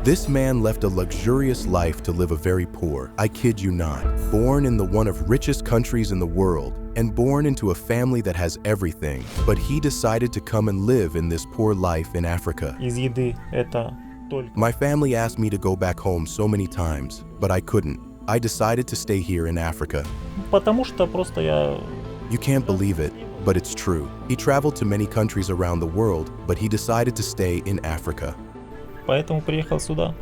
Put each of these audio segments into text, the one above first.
This man left a luxurious life to live a very poor, I kid you not, born in the one of richest countries in the world, and born into a family that has everything, but he decided to come and live in this poor life in Africa. Из еды это только. My family asked me to go back home so many times, but I couldn't. I decided to stay here in Africa. Потому что просто я. You can't believe it, but it's true. He traveled to many countries around the world, but he decided to stay in Africa. Поэтому приехал сюда.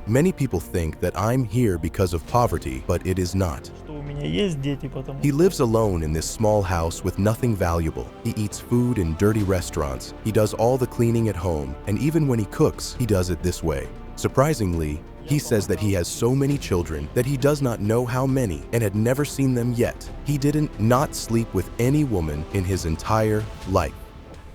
Many people think that I'm here because of poverty, but it is not. Что у меня есть дети, потому. He lives alone in this small house with nothing valuable. He eats food in dirty restaurants. He does all the cleaning at home, and even when he cooks, he does it this way. Surprisingly, he says that he has so many children that he does not know how many and had never seen them yet. He didn't not sleep with any woman in his entire life.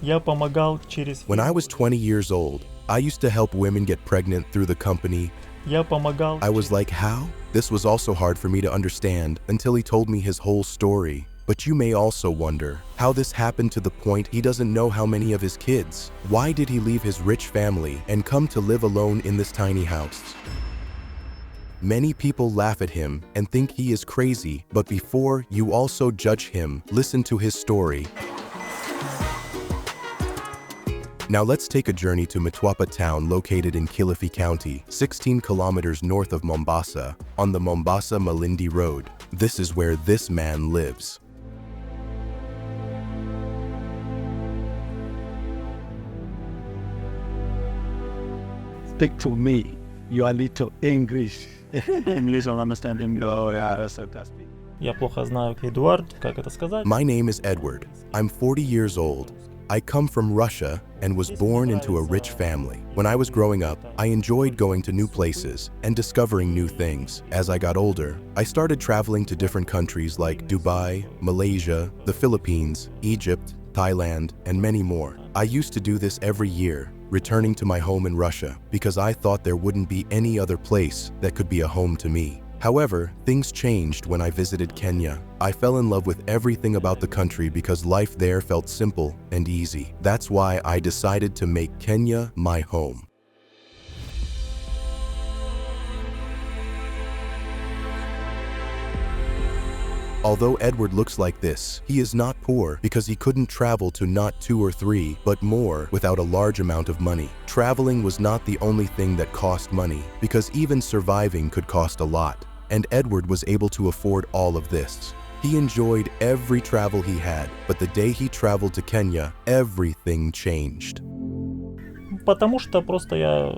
Я помогал через. When I was 20 years old, I used to help women get pregnant through the company. Я помогал. I was like, how? This was also hard for me to understand until he told me his whole story. But you may also wonder how this happened to the point he doesn't know how many of his kids. Why did he leave his rich family and come to live alone in this tiny house? Many people laugh at him and think he is crazy, but before you also judge him, listen to his story. Now let's take a journey to Mtwapa town located in Kilifi County, 16 kilometers north of Mombasa, on the Mombasa-Malindi Road. This is where this man lives. Speak to me. You are little English. English, I don't understand English. Oh, yeah, that's fantastic. Я плохо знаю, Эдуард, как это сказать. My name is Edward. I'm 40 years old. I come from Russia and was born into a rich family. When I was growing up, I enjoyed going to new places and discovering new things. As I got older, I started traveling to different countries like Dubai, Malaysia, the Philippines, Egypt, Thailand, and many more. I used to do this every year, returning to my home in Russia because I thought there wouldn't be any other place that could be a home to me. However, things changed when I visited Kenya. I fell in love with everything about the country because life there felt simple and easy. That's why I decided to make Kenya my home. Although Edward looks like this, he is not poor because he couldn't travel to not 2 or 3, but more without a large amount of money. Traveling was not the only thing that cost money because even surviving could cost a lot. And Edward was able to afford all of this. He enjoyed every travel he had, but the day he traveled to Kenya, everything changed. Потому что просто я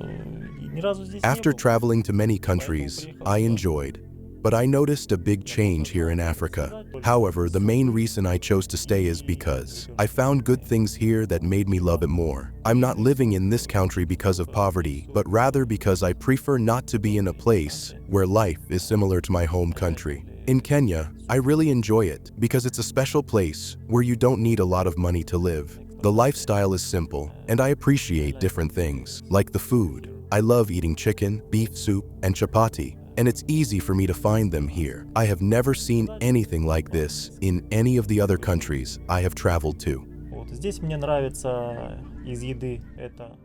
ни разу здесь не After был. traveling to many countries, I enjoyed. But I noticed a big change here in Africa. However, the main reason I chose to stay is because I found good things here that made me love it more. I'm not living in this country because of poverty, but rather because I prefer not to be in a place where life is similar to my home country. In Kenya, I really enjoy it because it's a special place where you don't need a lot of money to live. The lifestyle is simple, and I appreciate different things, like the food. I love eating chicken, beef soup, and chapati. And it's easy for me to find them here. I have never seen anything like this in any of the other countries I have traveled to. Вот здесь мне нравится из еды это.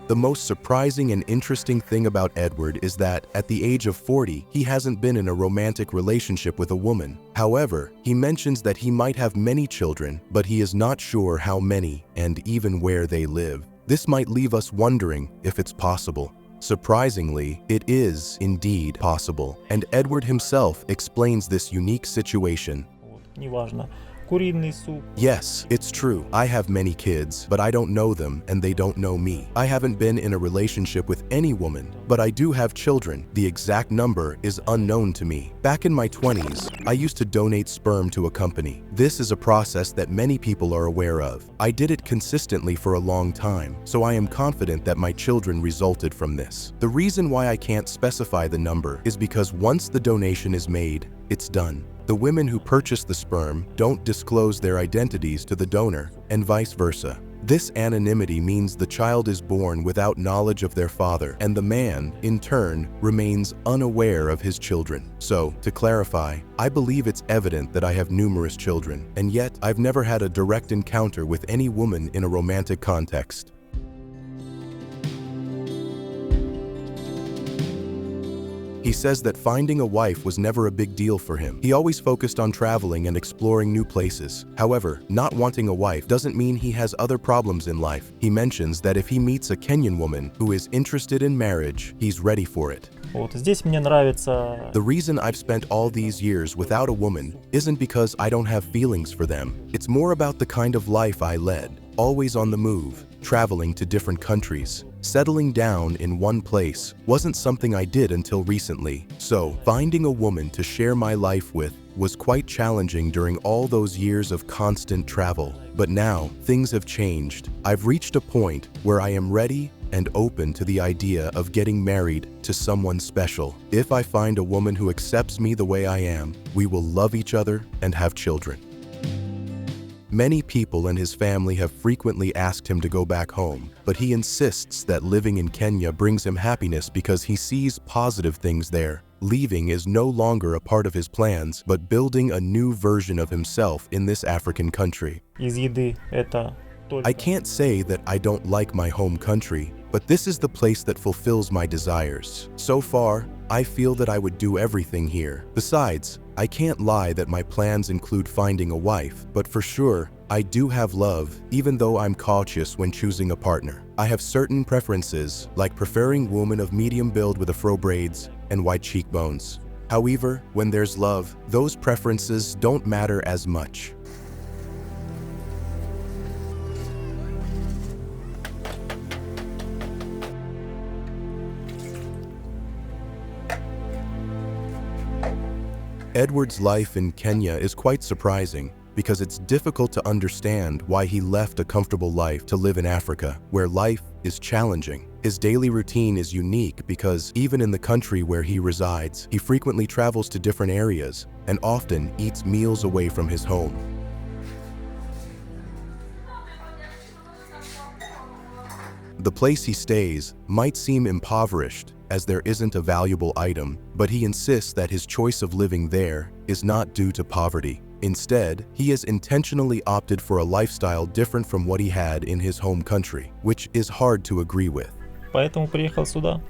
The most surprising and interesting thing about Edward is that at the age of 40, he hasn't been in a romantic relationship with a woman. However, he mentions that he might have many children, but he is not sure how many and even where they live. This might leave us wondering if it's possible. Surprisingly, it is indeed possible, and Edward himself explains this unique situation. Вот, неважно. Куриный суп. Yes, it's true. I have many kids, but I don't know them and they don't know me. I haven't been in a relationship with any woman, but I do have children. The exact number is unknown to me. Back in my 20s, I used to donate sperm to a company. This is a process that many people are aware of. I did it consistently for a long time, so I am confident that my children resulted from this. The reason why I can't specify the number is because once the donation is made, it's done. The women who purchase the sperm don't disclose their identities to the donor, and vice versa. This anonymity means the child is born without knowledge of their father, and the man, in turn, remains unaware of his children. So, to clarify, I believe it's evident that I have numerous children, and yet I've never had a direct encounter with any woman in a romantic context. He says that finding a wife was never a big deal for him. He always focused on traveling and exploring new places. However, not wanting a wife doesn't mean he has other problems in life. He mentions that if he meets a Kenyan woman who is interested in marriage, he's ready for it. Вот здесь мне нравится... The reason I've spent all these years without a woman isn't because I don't have feelings for them. It's more about the kind of life I led, always on the move, traveling to different countries. Settling down in one place wasn't something I did until recently. So, finding a woman to share my life with was quite challenging during all those years of constant travel. But now, things have changed. I've reached a point where I am ready and open to the idea of getting married to someone special. If I find a woman who accepts me the way I am, we will love each other and have children. Many people and his family have frequently asked him to go back home, but he insists that living in Kenya brings him happiness because he sees positive things there. Leaving is no longer a part of his plans, but building a new version of himself in this African country. Из еды это только... I can't say that I don't like my home country, but this is the place that fulfills my desires. So far, I feel that I would do everything here. Besides, I can't lie that my plans include finding a wife, but for sure, I do have love, even though I'm cautious when choosing a partner. I have certain preferences, like preferring women of medium build with afro braids and white cheekbones. However, when there's love, those preferences don't matter as much. Edward's life in Kenya is quite surprising because it's difficult to understand why he left a comfortable life to live in Africa, where life is challenging. His daily routine is unique because even in the country where he resides, he frequently travels to different areas and often eats meals away from his home. The place he stays might seem impoverished as there isn't a valuable item, but he insists that his choice of living there is not due to poverty. Instead, he has intentionally opted for a lifestyle different from what he had in his home country, which is hard to agree with. Поэтому приехал сюда.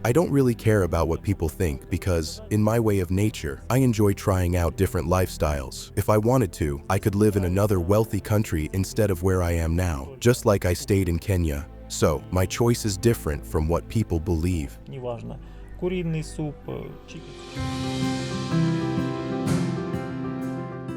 I don't really care about what people think because, in my way of nature, I enjoy trying out different lifestyles. If I wanted to, I could live in another wealthy country instead of where I am now, just like I stayed in Kenya. So, my choice is different from what people believe. Неважно. Куриный суп,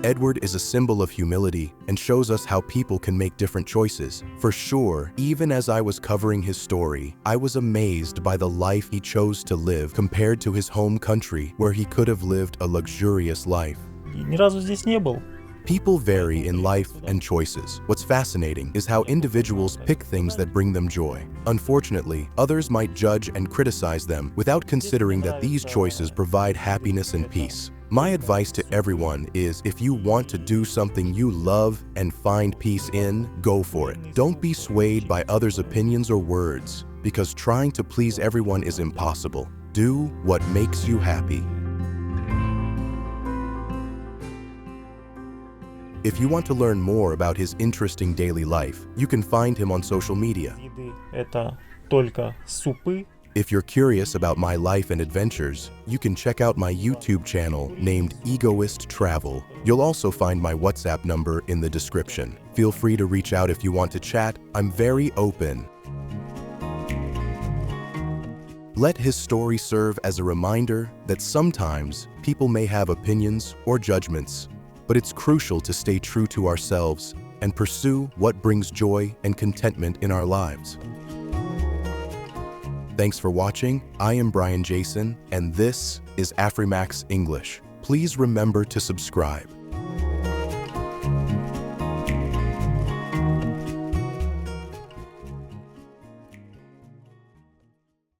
Edward is a symbol of humility and shows us how people can make different choices. For sure, even as I was covering his story, I was amazed by the life he chose to live compared to his home country where he could have lived a luxurious life. Ни разу здесь не был. People vary in life and choices. What's fascinating is how individuals pick things that bring them joy. Unfortunately, others might judge and criticize them without considering that these choices provide happiness and peace. My advice to everyone is if you want to do something you love and find peace in, go for it. Don't be swayed by others' opinions or words, because trying to please everyone is impossible. Do what makes you happy. If you want to learn more about his interesting daily life, you can find him on social media. Еды это только супы. If you're curious about my life and adventures, you can check out my YouTube channel named Egoist Travel. You'll also find my WhatsApp number in the description. Feel free to reach out if you want to chat. I'm very open. Let his story serve as a reminder that sometimes people may have opinions or judgments, but it's crucial to stay true to ourselves and pursue what brings joy and contentment in our lives. Thanks for watching. I am Brian Jason, and this is Afrimax English. Please remember to subscribe.